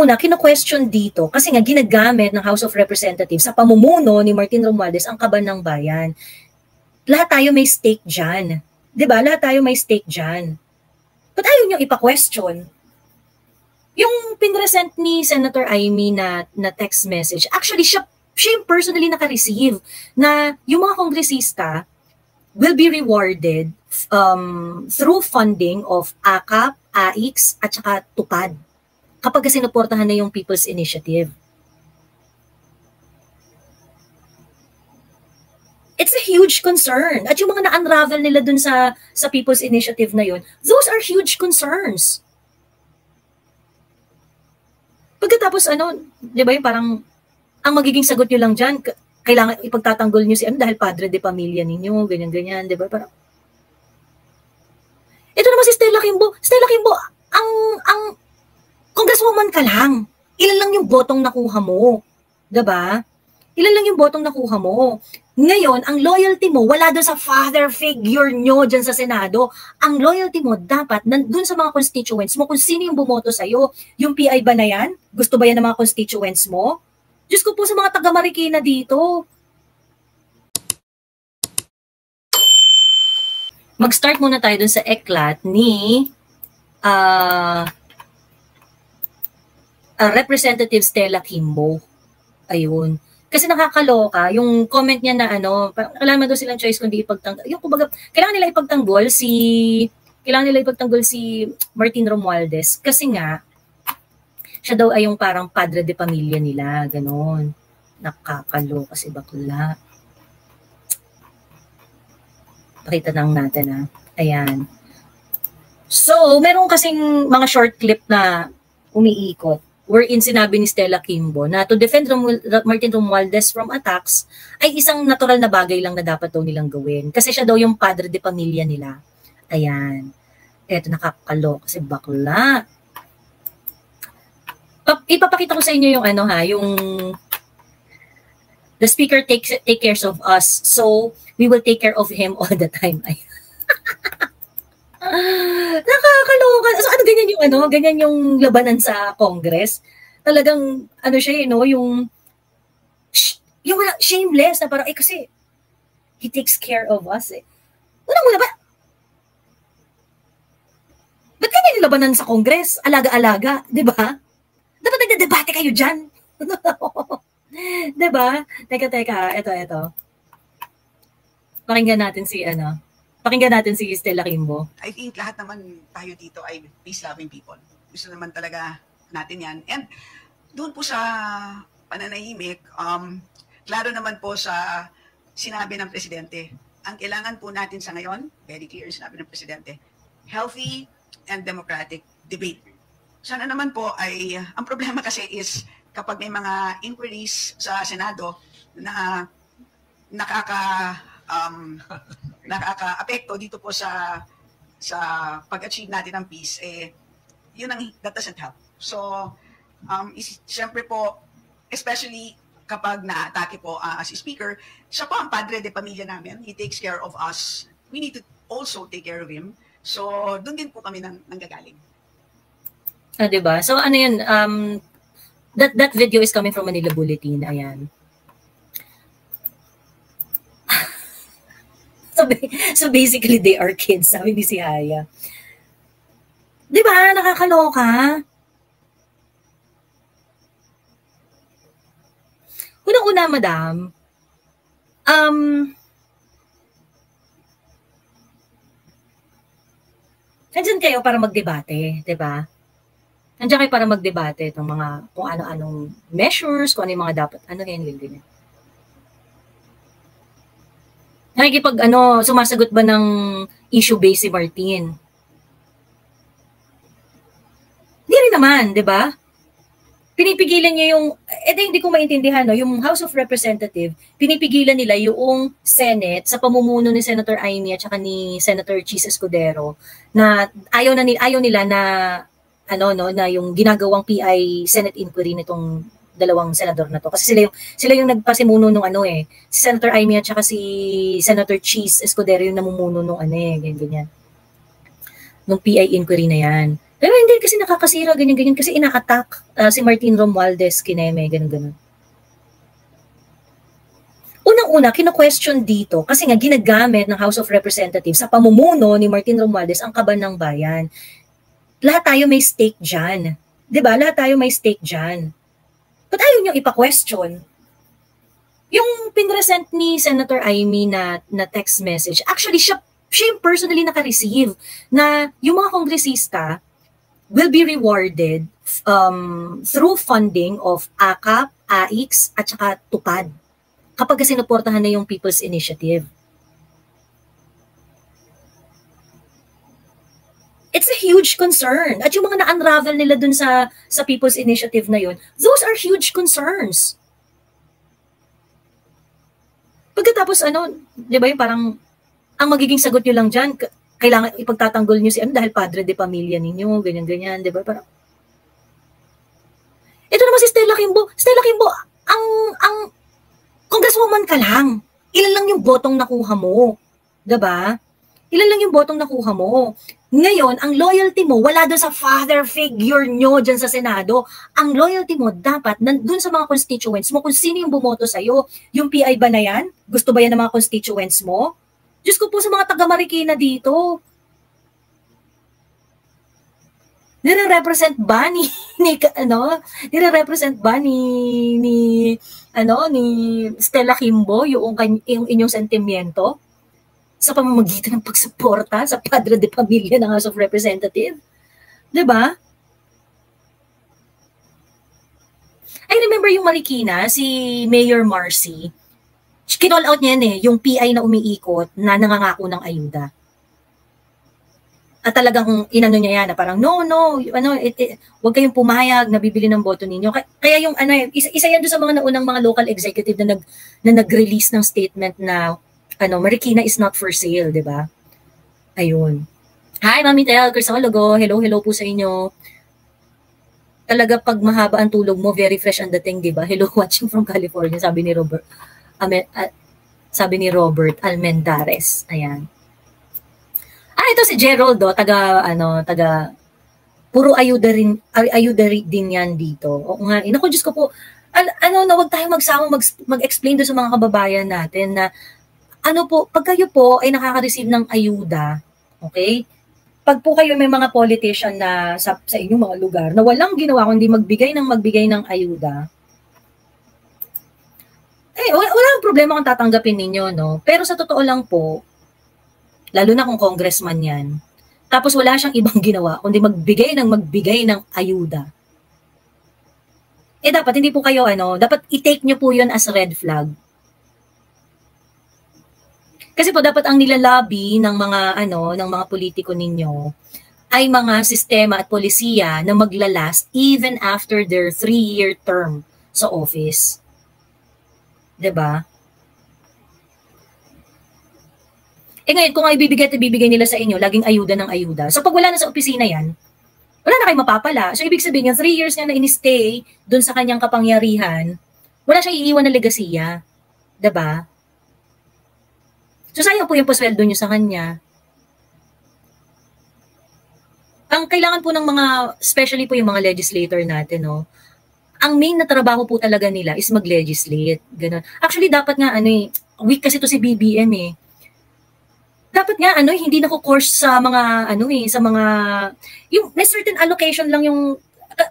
unang-una, kino-question dito kasi nga ginagamit ng House of Representatives sa pamumuno ni Martin Romualdez ang kaban ng bayan. Lahat tayo may stake dyan. Diba? Lahat tayo may stake dyan. But ayaw nyo ipa-question. Yung pinresent ni Senator Amy na text message, actually siya yung personally naka-receive na yung mga kongresista will be rewarded through funding of AKAP, AIX, at saka TUPAD kapag sinuportahan na yung People's Initiative. It's a huge concern. At yung mga na-unravel nila dun sa People's Initiative na yun, those are huge concerns. Pagkatapos di ba yung parang, ang magiging sagot nyo lang dyan, kailangan ipagtatanggol nyo si dahil padre de pamilya ninyo, ganyan-ganyan, di ba? Parang, ito naman si Stella Kimbo. Stella Kimbo, ang congresswoman ka lang. Ilan lang yung botong nakuha mo? Diba? Ilan lang yung botong nakuha mo? Ngayon, ang loyalty mo, wala doon sa father figure nyo dyan sa Senado. Ang loyalty mo, dapat nandun sa mga constituents mo kung sino yung bumoto sa'yo. Yung PI ba na yan? Gusto ba yan ng mga constituents mo? Diyos ko po sa mga taga-Marikina dito. Mag-start muna tayo dun sa eklat ni Representative Stella Kimbo. Ayun. Kasi nakakaloka, yung comment niya na kailangan daw silang choice kundi ipagtanggol. Yung kumbaga, kailangan nila ipagtanggol si Martin Romualdez kasi nga siya daw ay yung parang padre de pamilya nila, ganon. Nakakaloka si bakla. Pakita lang natin Ayan. So, meron kasing mga short clip na umiikot wherein sinabi ni Stella Kimbo na to defend Martin Romualdez from attacks ay isang natural na bagay lang na dapat daw nilang gawin. Kasi siya daw yung padre de pamilya nila. Ayan. Eto, nakakaloka si bakla. Ipapakita ko sa inyo yung yung the speaker take care of us, so we will take care of him all the time. Nakakaloka. So ganyan yung ganyan yung labanan sa Congress. Talagang siya yung wala, shameless na parang kasi he takes care of us Unang-una ba? Ba't ganyan yung labanan sa Congress? Alaga-alaga, di ba? Dapat nagdedebate kayo dyan. Diba? Teka. Ito. Pakinggan natin si Stella Kimbo. I think lahat naman tayo dito ay peace-loving people. Gusto naman talaga natin yan. And doon po sa pananahimik, klaro naman po sa sinabi ng Presidente. Ang kailangan po natin sa ngayon, very clear sinabi ng Presidente, healthy and democratic debate. Sana naman po ay, ang problema kasi is kapag may mga inquiries sa Senado na nakaka-apekto dito po sa pag-achieve natin ng peace, that doesn't help. So, siyempre po, especially kapag na-atake po si Speaker, siya po ang padre de pamilya namin. He takes care of us. We need to also take care of him. So, doon din po kami nanggagaling. Diba? So, yan? That video is coming from Manila Bulletin. Ayan. So basically, they are kids, sabi ni si Haya. Diba? Nakakaloka. Unang-una, madam, nandyan kayo para magdebate, diba? Nandiyan kayo para magdebate itong mga kung ano-anong measures, kung ano yung mga dapat, ganyan. Sumasagot ba ng issue base si Martin? Hindi rin naman, di ba? Pinipigilan niya hindi ko maintindihan, yung House of Representatives, pinipigilan nila yung Senate sa pamumuno ni Senator Amy at saka ni Senator Chis Escudero na ayaw nila na na yung ginagawang PI Senate inquiry nitong dalawang senador na to. Kasi sila yung nagpasimuno nung si Senator Amy at saka si Senator Chis Escudero yung namumuno nung ganyan. Nung PI inquiry na yan. Pero hindi kasi nakakasira, ganyan-ganyan, kasi ina-attack si Martin Romualdez, Kineme, ganun-ganun. Unang-una, kino-question dito kasi nga ginagamit ng House of Representatives sa pamumuno ni Martin Romualdez ang kaban ng bayan. Lahat tayo may stake dyan. 'Di ba? Lahat tayo may stake dyan. Ba't ayaw nyo ipa-question? Yung pinresent ni Senator Amy na text message, actually, siya yung personally naka-receive na yung mga kongresista will be rewarded through funding of AKAP, AIX, at saka TUPAD kapag sinuportahan na yung People's Initiative. It's a huge concern. At yung mga na-unravel nila dun sa People's Initiative na yun, those are huge concerns. Pagkatapos di ba yung parang, ang magiging sagot nyo lang dyan, kailangan ipagtatanggol nyo si dahil padre de pamilya ninyo, ganyan-ganyan, di ba? Parang, ito naman si Stella Kimbo. Stella Kimbo, ang congresswoman ka lang. Ilan lang yung botong nakuha mo? Diba? Ilan lang yung botong nakuha mo? Ngayon, ang loyalty mo, wala doon sa father figure nyo dyan sa Senado. Ang loyalty mo, dapat nandun sa mga constituents mo kung sino yung bumoto sa'yo. Yung PI ba na yan? Gusto ba yan ng mga constituents mo? Diyos ko po sa mga taga-Marikina dito. Nire-represent ba ni Stella Kimbo yung inyong sentimiento sa pamamagitan ng pagsuporta sa padre de pamilya ng House of Representatives? 'Di ba? I remember yung Marikina, si Mayor Marcy, kinall out niya yung PI na umiikot na nangangako ng ayuda. At talagang inano niya yan na parang wag kayong pumayag na bibili ng boto ninyo. Kaya yung isa yan doon sa mga naunang mga local executive na nag-release ng statement na Marikina is not for sale, 'di ba? Ayun. Hi, Mami Tel Crisologo. Hello po sa inyo. Talaga pag mahaba ang tulog mo, very fresh ang dating, 'di ba? Hello, watching from California, sabi ni Robert Almendares. Ayan. Ito si Gerald, taga puro ayuda din yan dito. O nga, naku, Diyos ko po, wag tayo mag-explain doon sa mga kababayan natin na, pag kayo po ay nakaka-receive ng ayuda, okay? Pag po kayo may mga politician na sa inyong mga lugar na walang ginawa kundi magbigay ng ayuda, walang problema kung tatanggapin ninyo, no? Pero sa totoo lang po, lalo na kung congressman yan, tapos wala siyang ibang ginawa, kundi magbigay ng ayuda. Dapat hindi po kayo, dapat i-take nyo po yun as red flag. Kasi po dapat ang nilalobby ng mga politiko ninyo ay mga sistema at polisiya na maglalast even after their 3-year term sa office. 'Di ba? Ngayon, kung ibibigay nila sa inyo, laging ayuda ng ayuda. So, pag wala na sa opisina yan, wala na kayong mapapala. So, ibig sabihin, yung 3 years niya na in-stay dun sa kanyang kapangyarihan, wala siyang iiwan na legasiya. Diba? So, sayang po yung pasweldo nyo sa kanya. Ang kailangan po ng mga, especially po yung mga legislator natin, ang main na trabaho po talaga nila is mag-legislate. Ganun. Actually, dapat nga, weak kasi to si BBM dapat nga hindi nako-course sa mga yung may certain allocation lang yung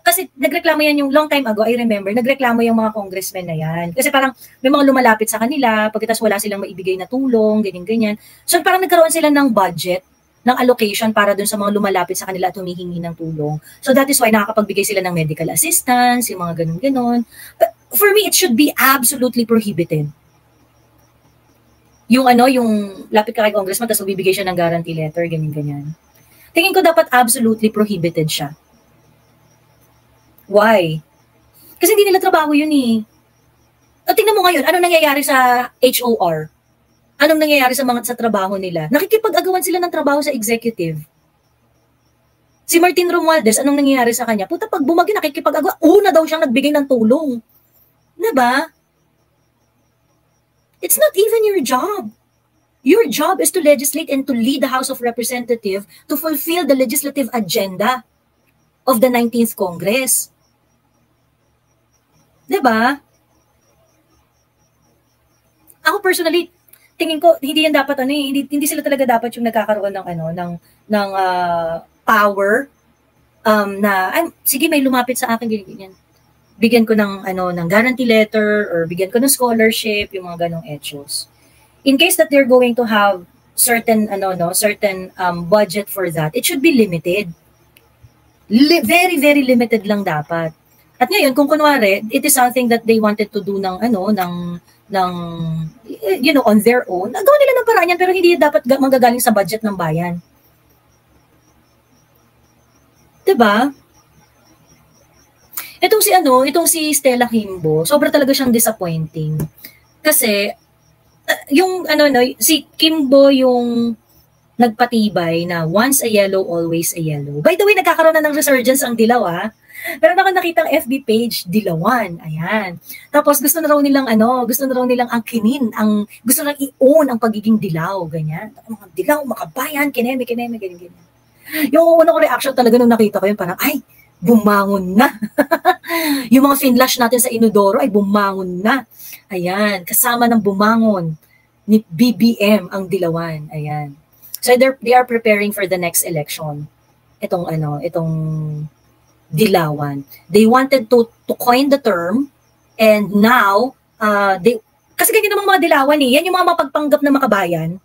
kasi nagreklamo yan yung long time ago, I remember, nagreklamo yung mga congressmen na yan. Kasi parang may mga lumalapit sa kanila, pagkatapos wala silang maibigay na tulong, ganyan-ganyan. So parang nagkaroon sila ng budget, ng allocation para dun sa mga lumalapit sa kanila at humihingi ng tulong. So that is why nakakapagbigay sila ng medical assistance, yung mga ganun-ganon. But for me, it should be absolutely prohibited. Yung lapit ka kay congressman, tapos bibigay siya ng guarantee letter, ganyan-ganyan. Tingin ko dapat absolutely prohibited siya. Why? Kasi hindi nila trabaho yun At tingnan mo ngayon, anong nangyayari sa HOR? Anong nangyayari sa trabaho nila? Nakikipag-agawan sila ng trabaho sa executive. Si Martin Romualdez, anong nangyayari sa kanya? Puta, pag bumagi, nakikipag-agawan, una daw siyang nagbigay ng tulong. Diba? It's not even your job. Your job is to legislate and to lead the House of Representatives to fulfill the legislative agenda. of the 19th Congress. 'Di ba? Ako personally, tingin ko hindi yan dapat hindi sila talaga dapat yung nagkakaroon ng power na ay, sige may lumapit sa akin ganyan. Bigyan ko ng ng guarantee letter or bigyan ko ng scholarship, yung mga ganong etos. In case that they're going to have certain budget for that, it should be limited. Very very limited lang dapat. At ngayon kung kunwari it is something that they wanted to do ng on their own, nagawa nila ng paraan yan, pero hindi dapat manggagaling sa budget ng bayan. 'Di ba? Itong si Stella Kimbo, sobra talaga siyang disappointing. Kasi si Kimbo yung nagpatibay na once a yellow, always a yellow. By the way, nagkakaroon na ng resurgence ang dilaw, Pero nakita ang FB page, dilawan. Ayan. Tapos gusto na raw nilang angkinin, gusto nilang i-own ang pagiging dilaw, ganyan. Mga dilaw, makabayan, kineme, ganyan. Yung unang reaction talaga nung nakita ko yun, parang, ay, bumangon na. Yung mga finlash natin sa Inodoro ay bumangon na. Ayan, kasama ng bumangon ni BBM ang dilawan. Ayan. So they are preparing for the next election. Itong dilawan. They wanted to coin the term, and now kasi ganyan naman mga dilawan yan yung mga mapagpanggap na makabayan.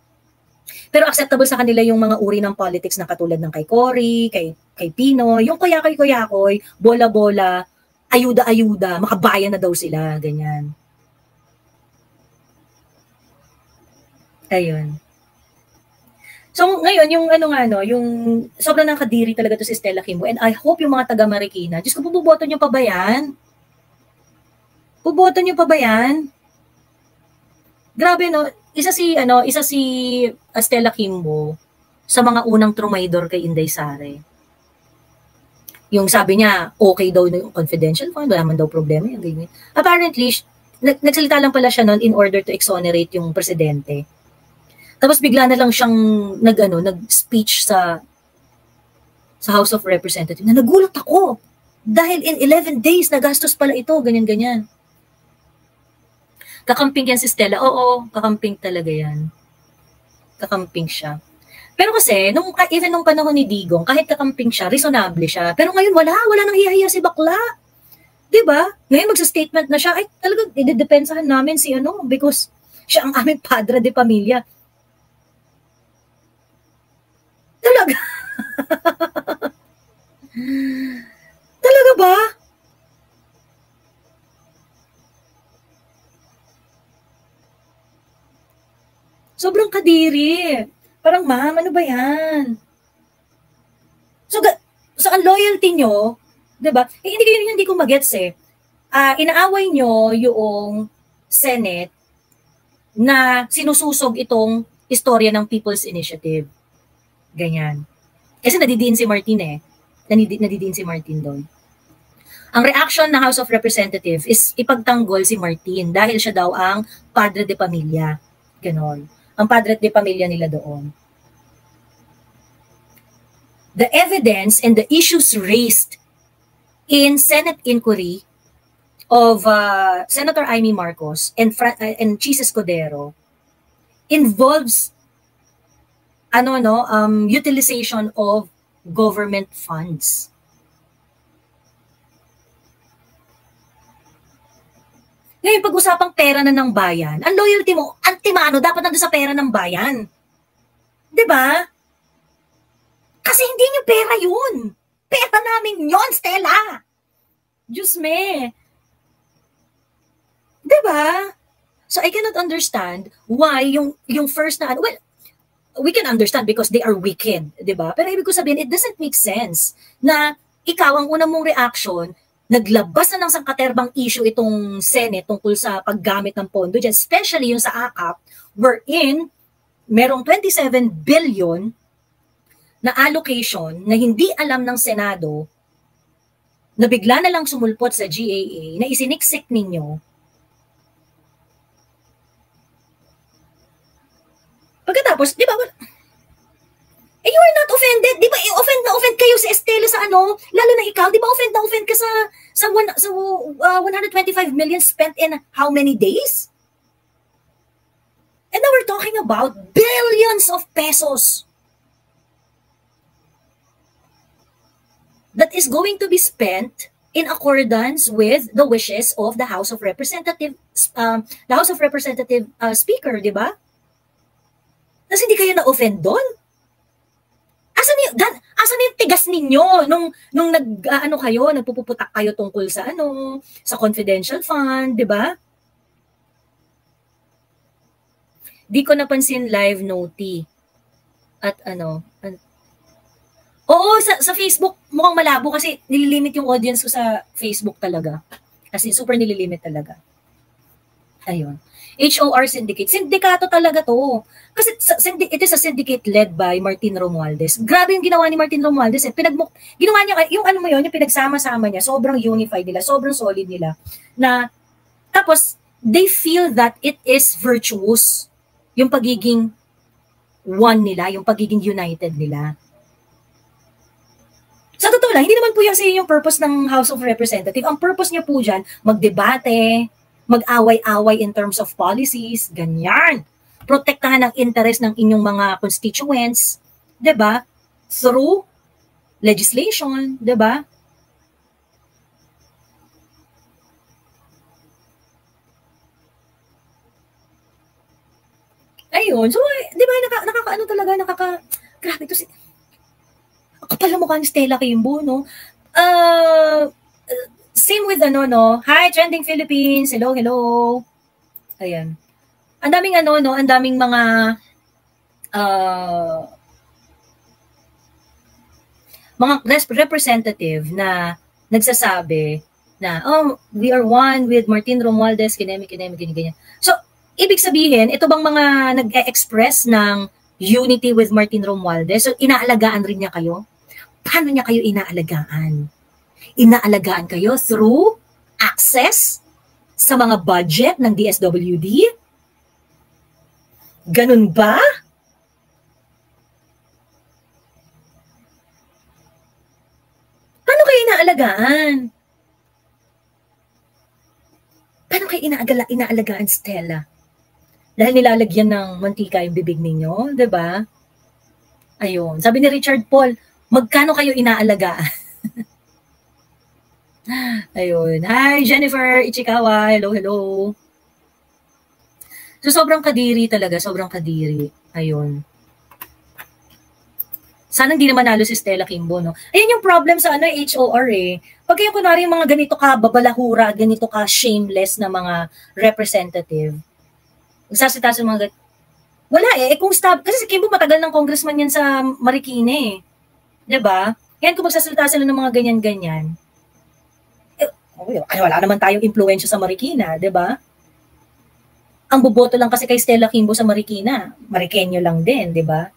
Pero acceptable sa kanila yung mga uri ng politics na katulad ng kay Cory, kay Pino, yung kuyakoy, bola-bola, ayuda-ayuda, makabayan na daw sila, ganyan. Ayun. So ngayon, yung sobrang nakadiri talaga to si Stella Kimbo, and I hope yung mga taga Marikina, Diyos ko, buboto nyo pa ba yan? Buboto nyo pa ba yan? Grabe no, isa si Stella Kimbo sa mga unang trumaydor kay Inday Sare. Yung sabi niya, okay daw yung confidential fund, wala man daw problema yung ganyan. Apparently, nagsalita lang pala siya noon in order to exonerate yung presidente. Tapos bigla na lang siyang nag-speech sa House of Representatives na nagulat ako dahil in 11 days nagastos pala ito, ganyan-ganyan. Kakamping yan si Stella. Oo, kakamping talaga yan. Kakamping siya. Pero kasi, even nung panahon ni Digong, kahit kakamping siya, reasonable siya. Pero ngayon, wala nang hiya-hiya si bakla. Diba? Ngayon, magsa-statement na siya, ay, talagang idedepensahan namin si because siya ang aming padre de pamilya. Talaga? Talaga ba? Sobrang kadiri. Parang, ma'am, ano ba yan? So ang loyalty nyo, diba? Hindi ko magets inaaway nyo yung Senate na sinususog itong istorya ng People's Initiative. Ganyan. Kasi nadidiin si Martin Nadidiin si Martin doon. Ang reaction ng House of Representatives is ipagtanggol si Martin dahil siya daw ang padre de pamilya. Ganon. Ang padre de pamilya nila doon. The evidence and the issues raised in Senate inquiry of Senator Amy Marcos and Chis Escudero involves utilization of government funds. Ngayon, pag-usapang pera na ng bayan, ang loyalty mo, antimano, dapat nandun sa pera ng bayan. 'Di ba? Kasi hindi nyo pera yun. Pera namin yon, Stella. Diyos me. 'Di ba? So I cannot understand why yung first na well, we can understand because they are wicked, 'di ba? Pero ibig ko sabihin, it doesn't make sense na ikaw ang unang mong reaction, naglabas na ng sangkaterbang issue itong Senate tungkol sa paggamit ng pondo dyan, especially yung sa AKAP, wherein merong 27 billion na allocation na hindi alam ng Senado, na bigla na lang sumulpot sa GAA, na isiniksik ninyo. Pagkatapos, di ba, Eh, you are not offended. Di ba, offend na offend kayo si Estela sa ano? Lalo na ikaw, di ba offend na offend ka sa 125 million spent in how many days? And now we're talking about billions of pesos that is going to be spent in accordance with the wishes of the House of Representatives, Speaker, di ba? Tapos hindi kayo na-offend doon? Asan yung tigas ninyo nung nagpuputak kayo tungkol sa sa confidential fund, di ba? Di ko napansin live noti. At oo, sa Facebook mukhang malabo kasi nililimit yung audience ko sa Facebook talaga. Kasi super nililimit talaga. Ayun. HOR Syndicate. Sindikato talaga to. Kasi it is a syndicate led by Martin Romualdez. Grabe yung ginawa ni Martin Romualdez. Ginawa niya, yung yung pinagsama-sama niya, sobrang unified nila, sobrang solid nila. Tapos, they feel that it is virtuous. Yung pagiging one nila, yung pagiging united nila. Sa totoo lang, hindi naman po yung purpose ng House of Representatives. Ang purpose niya po dyan, magdebate, mag-away-away in terms of policies, ganyan. Protektahan ang interest ng inyong mga constituents, 'di ba? Through legislation, 'di ba? Ayun. So, 'di ba grabe to si kapal na mukha ni Stella Kimbo, no? Same with Hi, Trending Philippines. Hello. Ayan. Ang daming ang daming mga representative na nagsasabi na, we are one with Martin Romualdez, ganyan. So, ibig sabihin, ito bang mga nag-express ng unity with Martin Romualdez? So, inaalagaan rin niya kayo? Paano niya kayo inaalagaan? Inaalagaan kayo through access sa mga budget ng DSWD? Ganun ba? Paano kayo inaalagaan? Paano kayo inaalagaan, Stella? Dahil nilalagyan ng mantika yung bibig ninyo, 'di ba? Ayun. Sabi ni Richard Paul, magkano kayo inaalagaan? Ayun. Hi, Jennifer Ichikawa. Hello. So, sobrang kadiri talaga. Sobrang kadiri. Ayun. Sana hindi naman nalo si Stella Kimbo, no? Ayun yung problem sa HOR eh. Pag kayo kunwari yung mga ganito ka babalahura, ganito ka shameless na mga representative, nagsasita sa mga wala eh. Kung kasi si Kimbo matagal ng congressman yan sa Marikina eh. 'Di ba? Yan kung magsasalita sila ng mga ganyan-ganyan. Wala naman tayong impluwensya sa Marikina, 'di ba? Ang boboto lang kasi kay Stella Kimbo sa Marikina, Marikenyo lang din, 'di ba?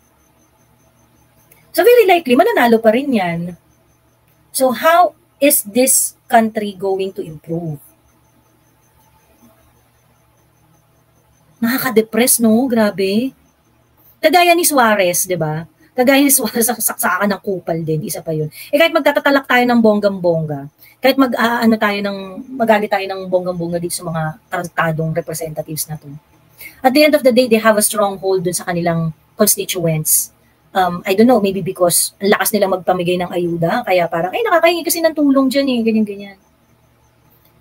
So very likely mananalo pa rin 'yan. So how is this country going to improve? Nakaka-depress, no? Grabe. Kagaya ni Suarez, 'di ba? Kagaya ni Suarez, saksakan ng kupal din, isa pa 'yun. Kahit magtatatalak tayo ng bonggang-bongga, kahit magalit tayo ng bonggang-bongga dito sa mga tarantadong representatives na to. At the end of the day, they have a stronghold dun sa kanilang constituents. I don't know, maybe because ang lakas nila magpamigay ng ayuda, kaya parang, nakakahingi kasi ng tulong dyan eh, ganyan-ganyan.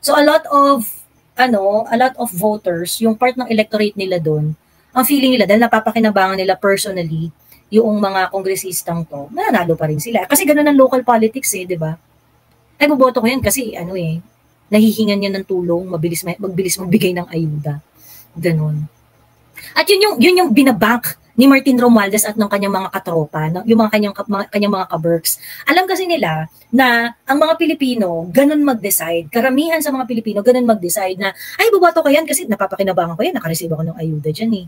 So a lot of voters, yung part ng electorate nila dun, ang feeling nila, dahil napapakinabangan nila personally, yung mga kongresistang to, nanalo pa rin sila. Kasi ganun ang local politics eh, di ba? Ay, boboto ko yan kasi, nahihingan yan ng tulong, mabilis magbigay ng ayuda. Ganon. At yun yung binabank ni Martin Romualdez at ng kanyang mga katropa, no? Yung kanyang mga kaberks. Alam kasi nila na ang mga Pilipino, ganun mag-decide. Karamihan sa mga Pilipino, ganun mag-decide na, ay, boboto ko yan kasi napapakinabangan ko yan, nakareceive ako ng ayuda dyan eh.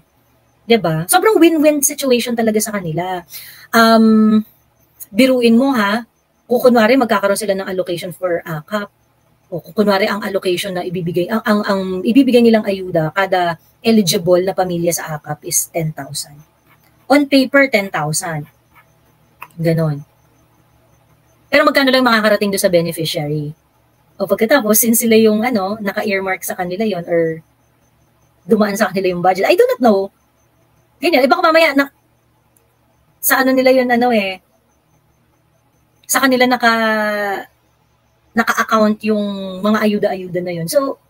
'Di ba? Sobrang win-win situation talaga sa kanila. Biruin mo ha, kung kunwari magkakaroon sila ng allocation for AKAP, o kung kunwari ang allocation na ibibigay, ang ibibigay nilang ayuda, kada eligible na pamilya sa AKAP is 10,000. On paper, 10,000. Ganon. Pero magkano lang makakarating doon sa beneficiary? O pagkatapos, since sila yung naka-earmark sa kanila yon or dumaan sa kanila yung budget, I do not know. Ganyan, baka mamaya sa nila yun sa kanila naka-account yung mga ayuda-ayuda na yun. So,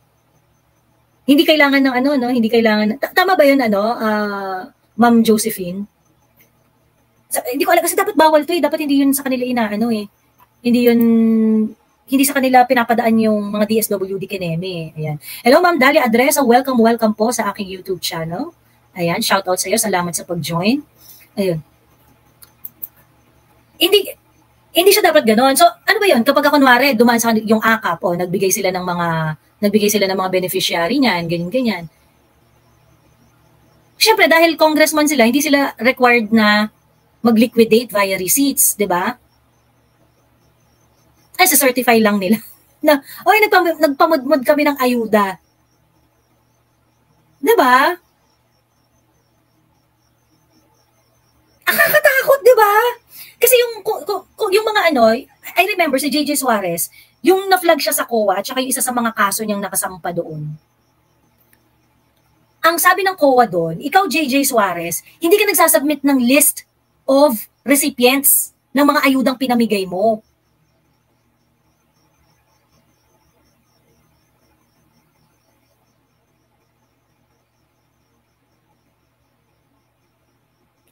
hindi kailangan ng hindi kailangan, tama ba yun Ma'am Josephine? Hindi ko alam kasi dapat bawal to dapat hindi yun sa kanila hindi sa kanila pinapadaan yung mga DSWD Kineme. Ayan. Hello Ma'am Dalia Adresa, welcome po sa aking YouTube channel. Ayan, shout out sa iyo, salamat sa pag-join. Ayun. Hindi siya dapat ganoon. So, ano ba 'yun? Kapag kunwari dumaan sa yung AKAP nagbigay sila ng mga beneficiary niyan, ganyan. Siyempre dahil congressman sila, hindi sila required na mag-liquidate via receipts, 'di ba? Ay, sa-certify lang nila na, nagpamudmud kami ng ayuda. 'Di ba? Nakakatakot, 'di ba? Kasi yung mga I remember si JJ Suarez, yung na-flag siya sa COA, tsaka yung isa sa mga kaso niyang nakasampa doon. Ang sabi ng COA doon, ikaw JJ Suarez, hindi ka nagsasubmit ng list of recipients ng mga ayudang pinamigay mo.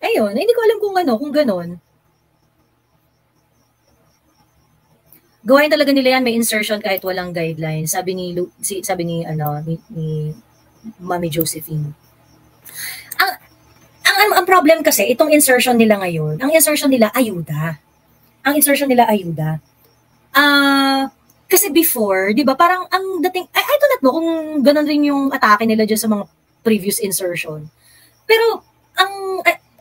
Ayun, hindi ko alam kung ganon. Gawain talaga nila yan, may insertion kahit walang guidelines. Sabi ni Mami Josephine. Ang problem kasi, itong insertion nila ngayon, ang insertion nila ayuda. Kasi before, 'di ba, parang ang dating I do not know kung ganon rin yung atake nila dyan sa mga previous insertion. Pero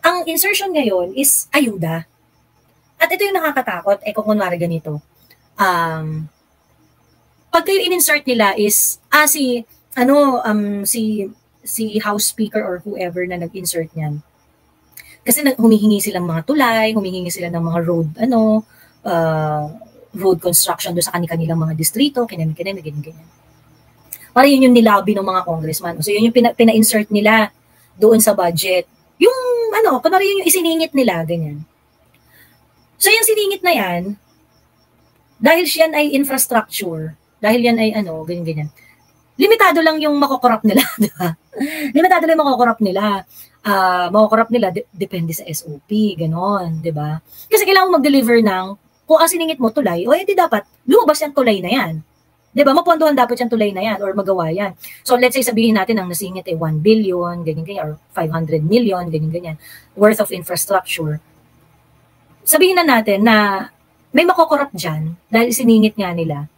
ang insertion ngayon is ayuda. At ito yung nakakatakot, kung kunwari ganito. Pag kayo in-insert nila is si House Speaker or whoever na nag-insert niyan. Kasi humihingi silang mga tulay, humihingi sila ng mga road construction do sa kanilang mga distrito, ganyan. Para yun yung nilobby ng mga congressman. So yun yung pina-insert nila doon sa budget. Yung kunwari yun yung isiningit nila, ganyan. So yung siningit na yan, dahil siyan ay infrastructure, dahil yan ay ganyan. Limitado lang yung makokorrupt nila, di ba? Limitado lang yung makokorrupt nila. Makokorrupt nila, depende sa SOP, ganon, di ba? Kasi kailangan mag-deliver kung ang siningit mo tulay, edi dapat lumabas yung tulay na yan. Di ba? Mapondohan dapat yung tulay na yan or magawa yan. So let's say sabihin natin ang nasingit 1 billion, ganyan, or 500 million, ganyan, worth of infrastructure. Sabihin na natin na may makokorrupt dyan dahil siningit nga nila.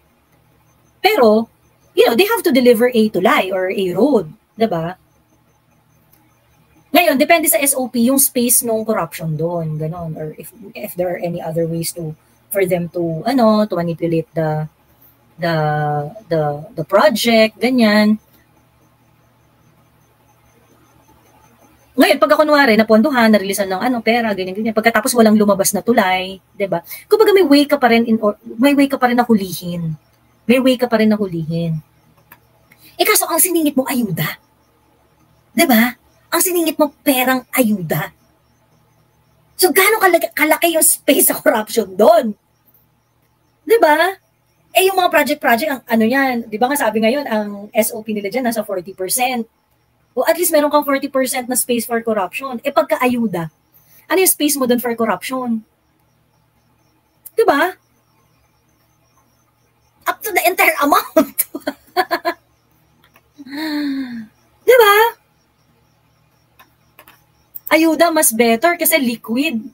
Pero, they have to deliver a tulay or a road, diba? Ngayon, depende sa SOP yung space ng corruption doon, ganon, or if there are any other ways for them to manipulate the project, ganyan. Ngayon, pagka kunwari, napondohan, narilisan ng pera, ganyan. Pagkatapos walang lumabas na tulay, 'di ba? Kumbaga may way ka pa rin na hulihin. Kaso ang siningit mo ayuda. 'Di ba? Ang siningit mo perang ayuda. So gaano kalaki yung space sa corruption doon? 'Di ba? Yung mga project ang yan, 'di ba nga sabi ngayon ang SOP nila diyan nasa 40%. O at least meron kang 40% na space for corruption. Pagka-ayuda, ano yung space mo doon for corruption? Diba? Up to the entire amount. Diba? Ayuda, mas better kasi liquid.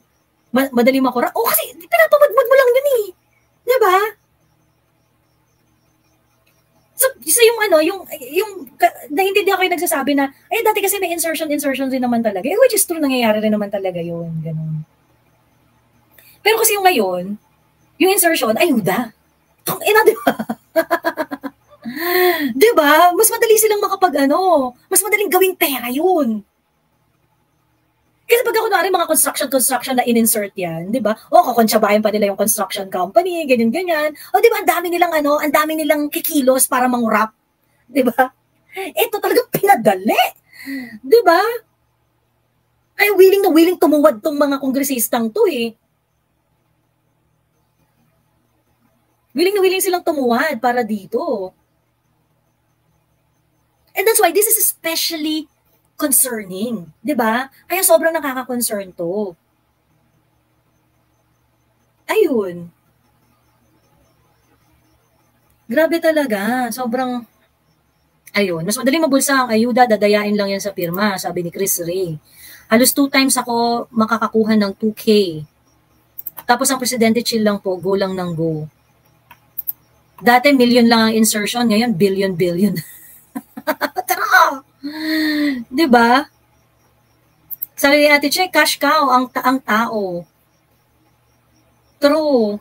Madali makura. Kasi pinapamagmag mo lang yun eh. Diba? So yung naintindihan ko yung nagsasabi na, dati kasi may insertion din naman talaga. Which is true, nangyayari rin naman talaga yun. Ganun. Pero kasi yung ngayon, yung insertion, ayuda. Diba? Diba? Mas madali silang mas madaling gawing pera yun. Kasi pag kunwari mga construction na in-insert yan, di ba? O, kakontsabahin pa nila yung construction company, ganyan-ganyan. O, di ba, ang dami nilang kikilos para mang-wrap. Di ba? Ito talaga pinadali. Di ba? Ay, willing tumuwad tong mga kongresistang to eh. Willing silang tumuwad para dito. And that's why this is especially concerning, 'di ba? Kaya sobrang nakaka-concern 'to. Ayun. Grabe talaga, sobrang ayun, mas madaling mabulsa ang ayuda, dadayain lang yan sa pirma, sabi ni Chris Ray. Halos 2 times ako makakakuha ng 2K. Tapos ang presidente chill lang po, go lang ng go. Dati million lang ang insertion, ngayon billion. Tara! Diba? Sabi ni Ate Che, cash cow ang tao. True.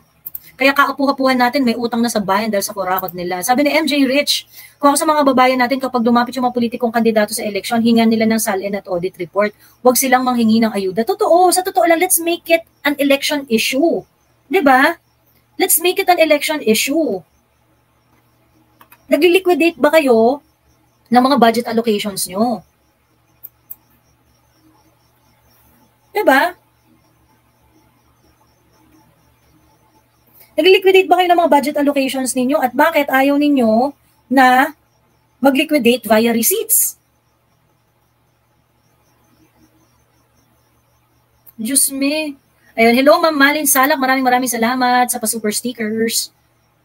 Kaya kaapu-hapuhan natin, may utang na sa bayan dahil sa kurakot nila. Sabi ni MJ Rich, kung ako sa mga babayan natin, kapag lumapit yung mga politikong kandidato sa eleksyon, hingan nila ng SALN at audit report. Huwag silang manghingi ng ayuda. Totoo, sa totoo lang, let's make it an election issue. Diba? Let's make it an election issue. Nag-liquidate ba kayo ng mga budget allocations nyo? Diba? Nag-liquidate ba kayo ng mga budget allocations ninyo at bakit ayaw ninyo na mag-liquidate via receipts? Diyos me. Ayun, hello Ma'am Malin Salak, maraming salamat sa pa-super stickers.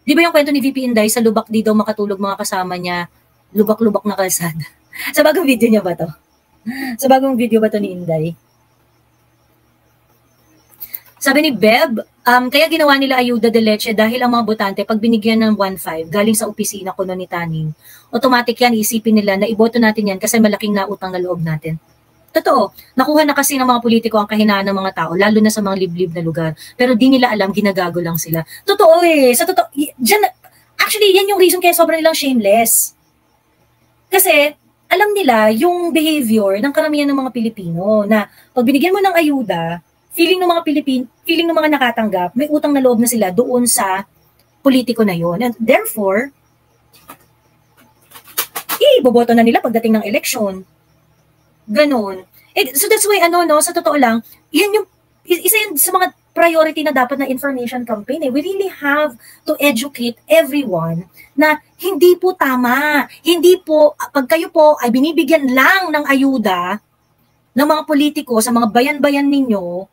Di ba yung kwento ni VP Inday sa lubak di daw makatulog mga kasama niya, lubak-lubak na kalsada? Sa bagong video niya ba to? Sa bagong video ba to ni Inday? Sabi ni Beb, kaya ginawa nila ayuda de leche dahil ang mga botante, pag binigyan ng 1.5 galing sa opisina kuno ni Taning, automatic yan, isipin nila na iboto natin yan kasi malaking nautang na loob natin. Totoo, nakuha na kasi ng mga politiko ang kahinaan ng mga tao, lalo na sa mga liblib na lugar. Pero di nila alam, ginagago lang sila. Totoo eh, sa totoo, dyan, actually, yan yung reason kaya sobrang nilang shameless. Kasi, alam nila yung behavior ng karamihan ng mga Pilipino na pag binigyan mo ng ayuda, feeling ng mga nakatanggap, may utang na loob na sila doon sa politiko na yon. And therefore, iboboto na nila pagdating ng eleksyon. Ganon. So that's why, sa totoo lang, yan yung, isa yan sa mga priority na dapat na information campaign. We really have to educate everyone na hindi po tama. Hindi po, pag kayo po ay binibigyan lang ng ayuda ng mga politiko sa mga bayan-bayan ninyo,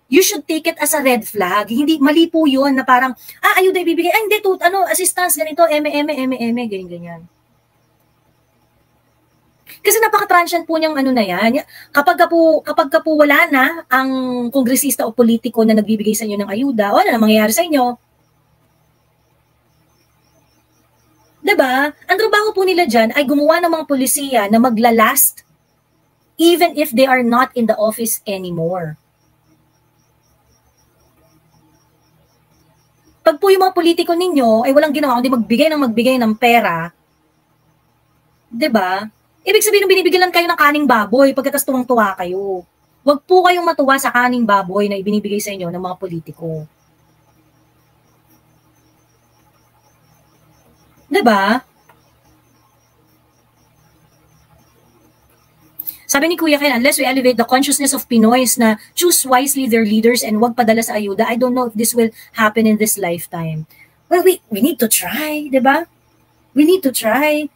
you should take it as a red flag. Hindi, mali po yun na parang, ayuda ibibigay, hindi to, assistance, ganito, ganyan. Kasi napaka-transient po niyang na yan. Kapag ka po wala na ang kongresista o politiko na nagbibigay sa inyo ng ayuda, ano na mangyayari sa inyo? Diba? Ang trabaho po nila dyan ay gumawa ng mga polisiya na maglalast even if they are not in the office anymore. Pag po yung mga politiko ninyo ay walang ginawa kundi magbigay ng pera, diba? Ibig sabihin nung binibigyan lang kayo ng kaning baboy pagkatas tuwang-tuwa kayo. Huwag po kayong matuwa sa kaning baboy na ibinibigay sa inyo ng mga politiko. Diba? Sabi ni Kuya Ken, unless we elevate the consciousness of Pinoys na choose wisely their leaders and huwag padala sa ayuda, I don't know if this will happen in this lifetime. Well, we need to try, diba? We need to try.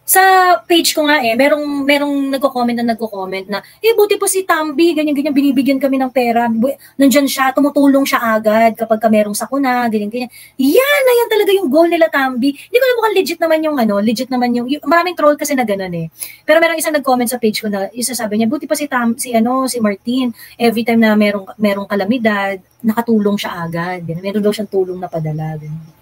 Sa page ko nga merong nagko-comment na buti po si Tambi, ganyan-ganyan, binibigyan kami ng pera. Nandyan siya, tumutulong siya agad kapag ka merong sakuna, ganyan-ganyan. Yan talaga yung goal nila, Tambi. Hindi ko alam mukhang legit naman yung maraming troll kasi na gano'n eh. Pero merong isang nag-comment sa page ko na, isa sabi niya, buti pa si Martin, every time na merong kalamidad, nakatulong siya agad. Ganun. Meron daw siyang tulong na padala. Ganun.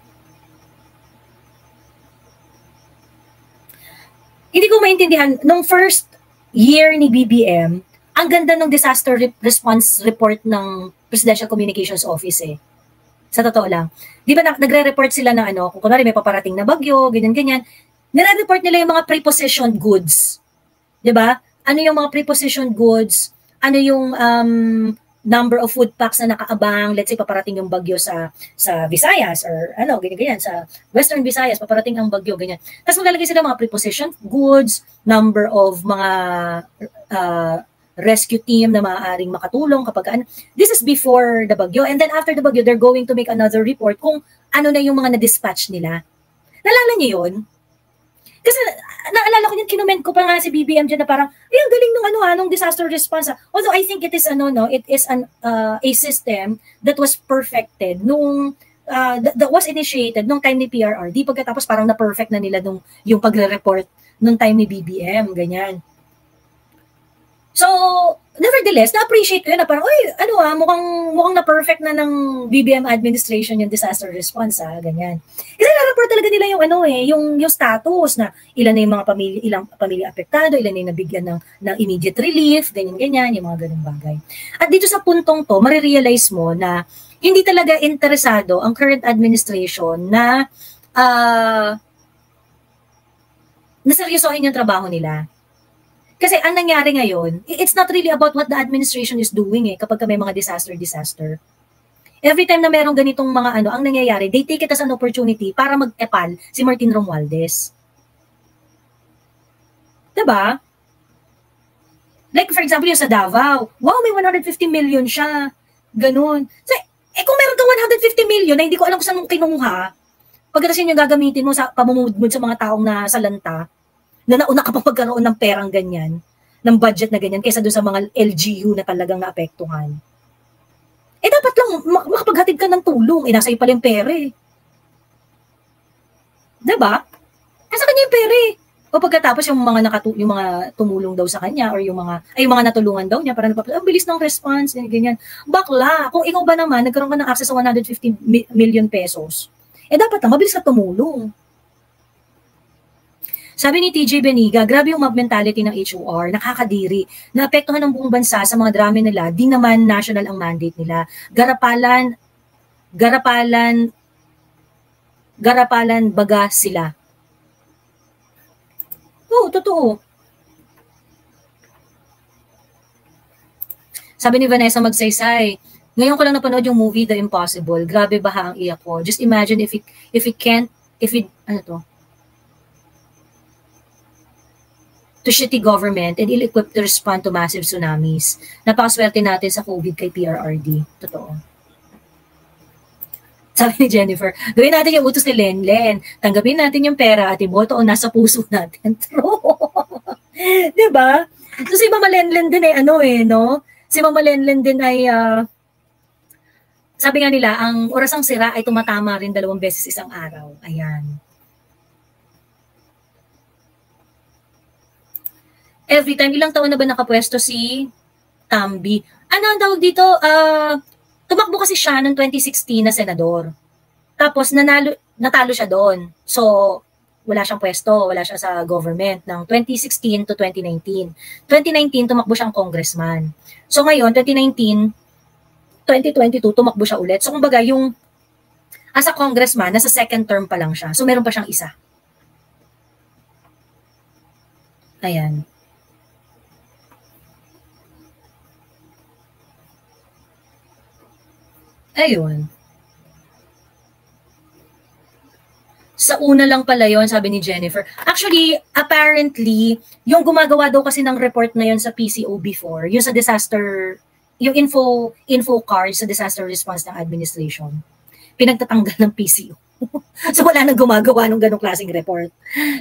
Hindi ko maintindihan, nung first year ni BBM, ang ganda ng disaster response report ng Presidential Communications Office eh. Sa totoo lang. Di ba nagre-report sila ng kung kunwari may paparating na bagyo, ganyan-ganyan. nire-report nila yung mga prepositioned goods. 'Di ba? Ano yung mga prepositioned goods? Ano yung number of food packs na nakaabang, let's say paparating yung bagyo sa Visayas or ano, ganyan sa Western Visayas, paparating ang bagyo, ganyan. Tapos maglalagay sila mga prepositioned goods, number of mga rescue team na maaaring makatulong kapag ano. This is before the bagyo. And then after the bagyo, they're going to make another report kung ano na yung mga na-dispatch nila. Nalala niyo yun? Kasi naalala ko yun, kinument ko pa nga si BBM dyan na parang, ay, ang galing nung nung disaster response. Although I think it is it is a system that was perfected nung that was initiated nung time ni PRRD. Pagkatapos parang na-perfect na nila yung pagre-report nung time ni BBM, ganyan. So, nevertheless, na-appreciate ko yun na parang, uy, mukhang na-perfect na ng BBM administration yung disaster response, ganyan. Kasi na-report talaga nila yung status na ilan na yung mga ilang pamilya apektado, ilan na yung nabigyan ng immediate relief, ganyan, yung mga ganung bagay. At dito sa puntong to, marirealize mo na hindi talaga interesado ang current administration na seryosohin yung trabaho nila. Kasi ang nangyari ngayon, it's not really about what the administration is doing kapag may mga disaster. Every time na merong ganitong mga ang nangyayari, they take it as an opportunity para mag-epal si Martin Romualdez. Diba? Like for example, yung sa Davao, wow, may 150 million siya. Ganun. So, kung meron kang 150 million na hindi ko alam kung saan mong kinuha, pagkatapos yun yung gagamitin mo sa pamumudmud sa mga taong nasa lanta, na nauna ka pang magkaroon ng perang ganyan, ng budget na ganyan, kaysa doon sa mga LGU na talagang naapektuhan. Dapat lang makapaghatid ka ng tulong. Nasa iyo pala yung pere. Diba? Nasa kanya yung pere. O pagkatapos yung mga tumulong daw sa kanya or yung mga natulungan daw niya para ang bilis ng response, ganyan. Bakla, kung ikaw ba naman nagkaroon ka ng access sa 150 million pesos, dapat lang mabilis ka tumulong. Sabi ni TJ Beniga, grabe yung mob mentality ng HOR, nakakadiri, naapektuhan ng buong bansa sa mga drama nila, di naman national ang mandate nila. Garapalan baga sila. Oo, totoo. Sabi ni Vanessa Magsaysay, ngayon ko lang napanood yung movie The Impossible. Grabe baha ang iyak ko. Just imagine if to shitty government and ill-equipped to respond to massive tsunamis. Napakaswerte natin sa COVID kay PRRD. Totoo. Sabi ni Jennifer, gawin natin yung utos ni Lenlen. Tanggapin natin yung pera at iboto o nasa puso natin. True. Diba? So si Mama Lenlen din no? Si Mama Lenlen din ay, sabi nga nila, ang orasang sira ay tumatama rin 2 beses isang araw. Ayan. Every time, ilang taon na ba nakapwesto si Tambi? Ano ang tawag dito? Tumakbo kasi siya noong 2016 na senador. Tapos natalo siya doon. So, wala siyang pwesto, wala siya sa government ng 2016 to 2019. 2019, tumakbo siyang congressman. So ngayon, 2019, 2022, tumakbo siya ulit. So kumbaga, as a congressman, nasa second term pa lang siya. So meron pa siyang isa. Ayan. Ayun. Sa una lang pala yon, sabi ni Jennifer. Actually, apparently, yung gumagawa daw kasi ng report na yon sa PCO before, yung sa disaster, yung info card sa disaster response ng administration, pinagtatanggal ng PCO. So wala nang gumagawa ng ganong klaseng report.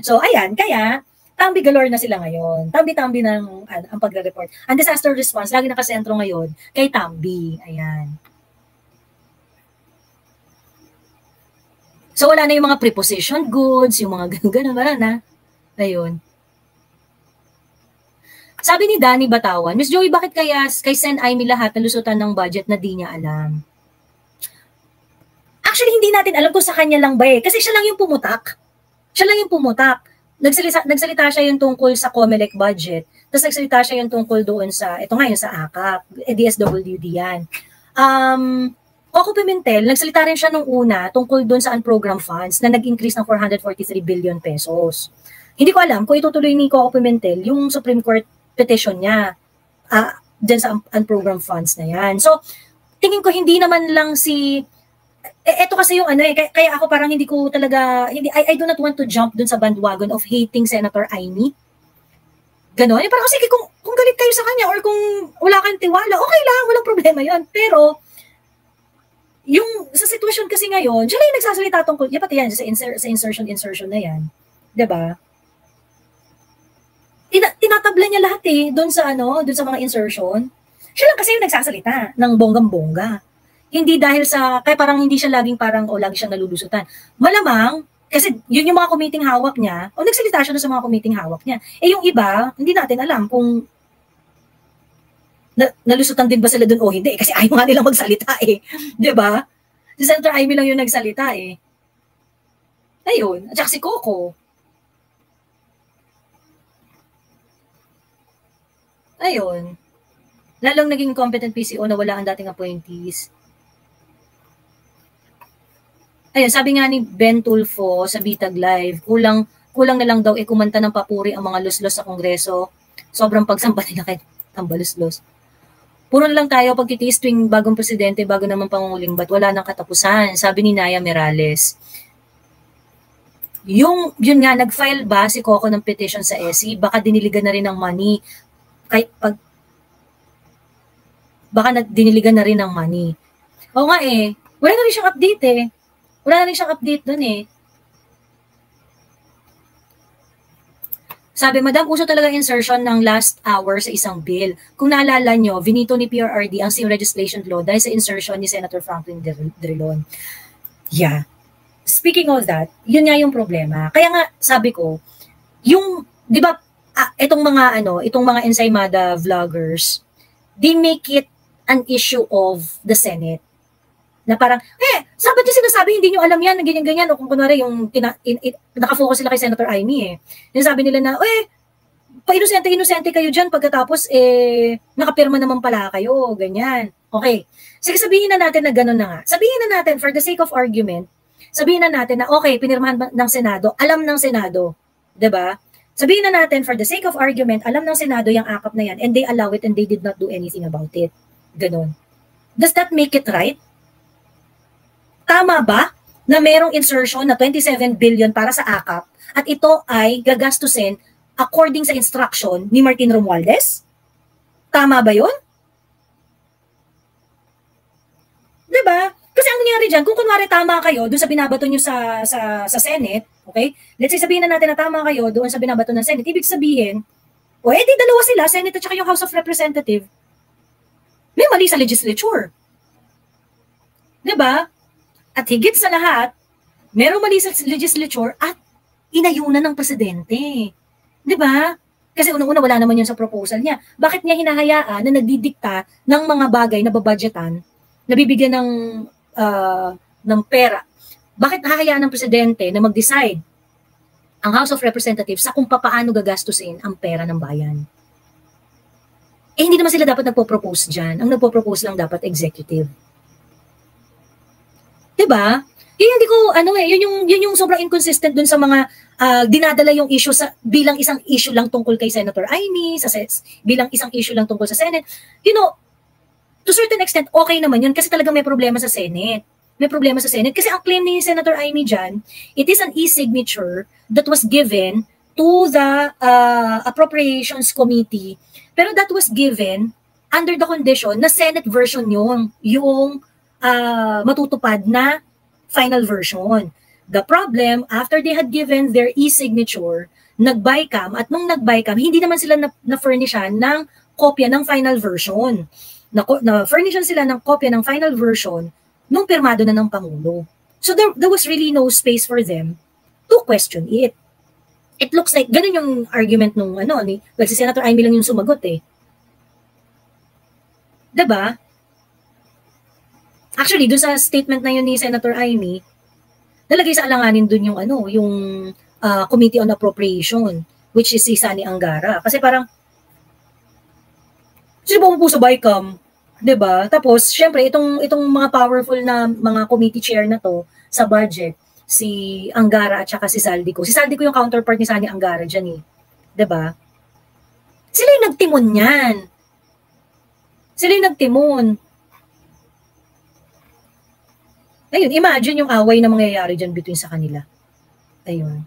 So ayan, kaya tambi galore na sila ngayon. Tambi-tambi ng ang pagre-report. Ang disaster response, lagi nakasentro ngayon kay Tambi. Ayan. So, wala na yung mga preposition goods, yung mga gano'n, wala na. Ayun. Sabi ni Danny Batawan, Miss Joey, bakit kay Sen Aimee lahat nalusutan ng budget na di niya alam? Actually, hindi natin alam kung sa kanya lang ba kasi siya lang yung pumutak. Siya lang yung pumutak. Nagsalita siya yung tungkol sa COMELEC budget, tapos nagsalita siya yung tungkol doon sa, ito nga yung sa AKAP, DSWD yan. Coco Pimentel, nagsalita rin siya nung una tungkol doon sa unprogrammed funds na nag-increase ng 443 billion pesos. Hindi ko alam kung itutuloy ni Coco Pimentel yung Supreme Court petition niya dyan sa unprogrammed funds na yan. So, tingin ko hindi naman lang eto kasi yung kaya ako parang hindi ko talaga, I do not want to jump dun sa bandwagon of hating Senator Amy. Ganon. Parang kasi kung galit kayo sa kanya or kung wala kang tiwala, okay lang, walang problema yon. Pero, yung sa sitwasyon kasi ngayon, siya lang yung nagsasalita tungkol, pati yan, sa insertion na yan. Diba? Tinatabla niya lahat doon sa mga insertion. Siya lang kasi yung nagsasalita ng bonggang-bongga. Hindi dahil kaya parang hindi siya lagi siyang nalulusutan. Malamang, kasi yun yung mga committing hawak niya, o nagsalita siya sa mga committing hawak niya. Yung iba, hindi natin alam kung nalusutan din ba sila doon o hindi. Kasi ayaw nga nilang magsalita Diba? Si Senator Amy lang yung nagsalita Ayun. At saka si Coco. Ayun. Lalong naging competent PCO na wala ang dating appointees. Ayun, sabi nga ni Ben Tulfo sa Bitag Live, kulang na lang daw kumanta ng papuri ang mga luslos sa Kongreso. Sobrang pagsamba nila kay tambaluslos. Puro na lang tayo pagtitiis tuwing bagong presidente, bago naman pangunguling, ba't wala nang katapusan? Sabi ni Naya Merales. Yun nga, nag-file ba si Coco ng petition sa SC? Baka diniligan na rin ng money. Baka diniligan na rin ng money. Oo nga wala na rin siyang update Wala na rin siyang update dun Sabi, Madam, uso talaga insertion ng last hour sa isang bill. Kung naalala nyo, vinito ni PRRD ang SIM legislation law dahil sa insertion ni Senator Franklin Drilon. Yeah. Speaking of that, yun nga yung problema. Kaya nga, sabi ko, di ba, itong mga Ensaymada vloggers, they make it an issue of the Senate. Na parang, sabi niyo sinasabi, hindi niyo alam yan, ganyan-ganyan, o kung kunwari yung nakafocus sila kay Senator Amy Yung sabi nila na, pa-inosente kayo dyan, pagkatapos, nakapirma naman pala kayo, ganyan. Okay. Sige, sabihin na natin na gano'n na nga. Sabihin na natin, for the sake of argument, sabihin na natin na, okay, pinirmahan ng Senado, alam ng Senado, diba? Sabihin na natin, for the sake of argument, alam ng Senado yung akap na yan, and they allow it, and they did not do anything about it. Ganon. Does that make it right? Tama ba na merong insertion na 27 billion para sa AKAP at ito ay gagastusin according sa instruction ni Martin Romualdez? Tama ba yun? Diba? Kasi ang nangyari dyan, kung kunwari tama kayo doon sa binabato nyo sa Senate, okay? Let's say sabihin na natin na tama kayo doon sa binabato ng Senate, ibig sabihin, di dalawa sila, Senate at saka yung House of Representatives. May mali sa legislature. Diba? At higit sa lahat, merong mali sa legislature at inayunan ng presidente. Diba? Kasi unang-una wala naman yun sa proposal niya. Bakit niya hinahayaan na nagdidikta ng mga bagay na babudgetan, nabibigyan ng pera? Bakit hahayaan ng presidente na mag-decide ang House of Representatives sa kung paano gagastusin ang pera ng bayan? Hindi naman sila dapat nagpo-propose dyan. Ang nagpo-propose lang dapat executive. Diba? Yun yung sobrang inconsistent dun sa mga dinadala yung issue bilang isang issue lang tungkol kay Senator Amy, bilang isang issue lang tungkol sa Senate. To certain extent, okay naman yun kasi talagang may problema sa Senate. May problema sa Senate kasi ang claim ni Senator Amy dyan, it is an e-signature that was given to the Appropriations Committee, pero that was given under the condition na Senate version yung matutupad na final version. The problem, after they had given their e-signature, nag-BICAM, at nung nag-BICAM, hindi naman sila na-furnishan ng kopya ng final version. Na-furnishan sila ng kopya ng final version nung pirmado na ng Pangulo. So there was really no space for them to question it. It looks like, ganun yung argument nung si Senator Amy lang yung sumagot Diba? Actually, doon sa statement na yun ni Senator Amy, nalagay sa alanganin doon yung Committee on Appropriation, which is si Sani Angara. Kasi parang, sino ba umupo sa BICAM? 'Diba? Tapos, syempre, itong mga powerful na mga committee chair na to sa budget, si Angara at saka si Saldico. Si Saldico yung counterpart ni Sani Angara dyan eh. 'Diba? Sila yung nagtimon yan. Sila yung nagtimon. Ayun, imagine yung away na mangyayari dyan between sa kanila. Ayun.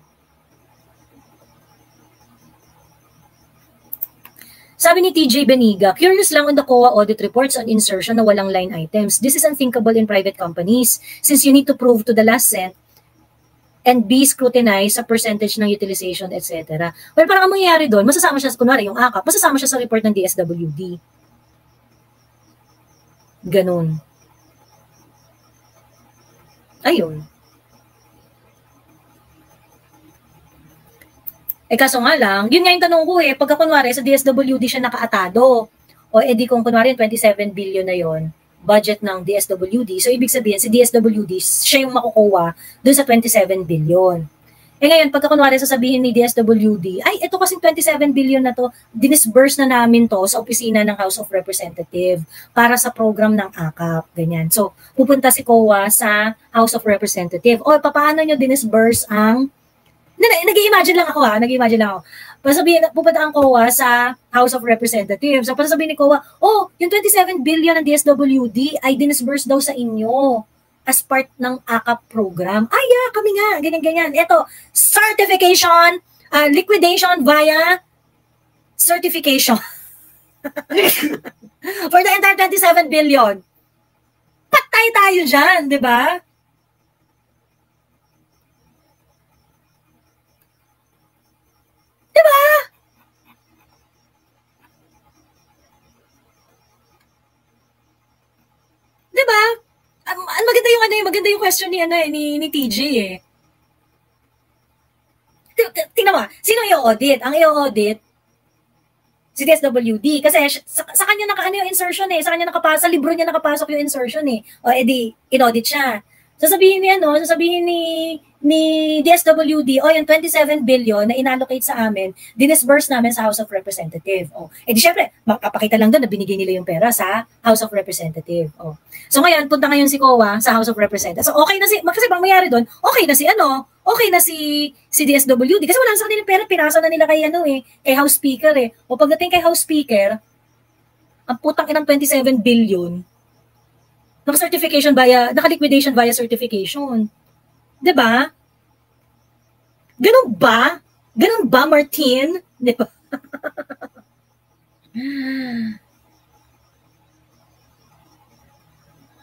Sabi ni TJ Beniga, curious lang on the COA audit reports on insertion na walang line items. This is unthinkable in private companies since you need to prove to the last cent and be scrutinized sa percentage ng utilization, etc. Well, parang ang mangyayari doon, masasama siya, kunwari yung AKAP, masasama siya sa report ng DSWD. Ganun. Ayun. Kaso nga lang, yun nga yung tanong ko pagka kunwari sa DSWD siya nakaatado, o edi kung kunwari 27 billion na yon budget ng DSWD, so ibig sabihin si DSWD, siya yung makukuha dun sa 27 billion. Ngayon, pagka kunwari sasabihin ni DSWD, ay, ito kasing 27 billion na to, dinisburse na namin to sa opisina ng House of Representatives para sa program ng AKAP, ganyan. So, pupunta si COA sa House of Representatives. O, paano nyo dinisburse ang nag-i-imagine lang ako. Pupunta ang COA sa House of Representatives. So, sabihin ni COA, yung 27 billion ng DSWD ay dinisburse daw sa inyo as part ng AKAP program. Kami nga, ganyan-ganyan. Ito, certification, liquidation via certification. For the entire 27 billion. Patay tayo dyan, di ba? Diba? Diba? Maganda yung question ni TJ eh. Tingnan mo, sino i-audit? Ang i-audit si DSWD kasi sa kanya yung insertion sa kanya sa libro niya nakapasok yung insertion O edi in-audit siya. Sasabihin ni DSWD, yung 27 billion na inallocate sa amin, dinisburse namin sa House of Representatives. Di syempre, makapakita lang doon na binigay nila yung pera sa House of Representatives. So ngayon, punta ngayon si COA sa House of Representatives. So okay na kasi bang mayari doon, okay na si DSWD. Kasi wala sa kanilang pera, pirasa na nila kay House Speaker O pagdating kay House Speaker, ang putang inang 27 billion, naka-liquidation via certification. Diba? Ganun ba, Martin? Diba?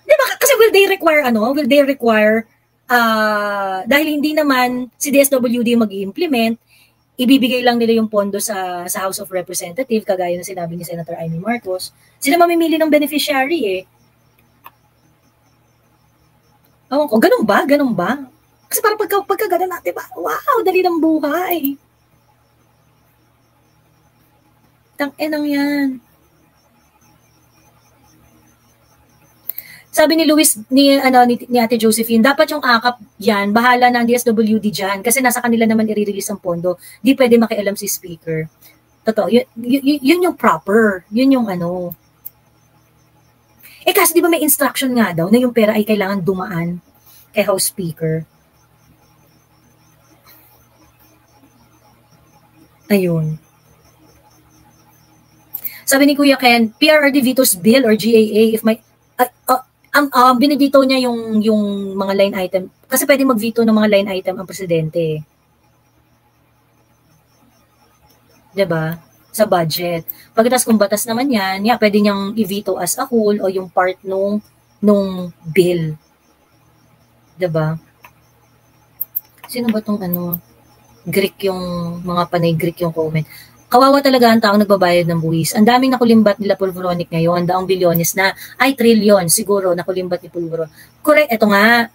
Diba? Kasi will they require, dahil hindi naman si DSWD mag-i-implement, ibibigay lang nila yung pondo sa House of Representatives, kagaya na sinabi ni Senator Amy Marcos. Sila mamimili ng beneficiary Ganun ba? Kasi parang pagka ganun natin ba? Wow, dali ng buhay. Tang-enang yan. Sabi ni Luis, ni Ate Josephine, dapat yung AKAP yan, bahala ng DSWD dyan, kasi nasa kanila naman i-release ang pondo. Di pwede makialam si Speaker. Totoo, yun yung proper. Yun yung kasi di ba may instruction nga daw na yung pera ay kailangan dumaan kay House Speaker. Ayun. Sabi ni Kuya Ken, PRRD vetoes bill or GAA if may binibito niya yung mga line item kasi pwede mag-veto ng mga line item ang presidente. 'Di ba? Sa budget. Pagkatapos kung batas naman yan, pwede niyang i-veto as a whole o yung part nung bill. 'Di ba? Sino ba tong Greek yung mga panay Greek yung comment. Kawawa talaga ang taong nagbabayad ng buwis. Ang daming nakulimbat nila Pulveronic ngayon, daang bilyones na, ay trillion siguro nakulimbat ni Pulveron. Correct, eto nga,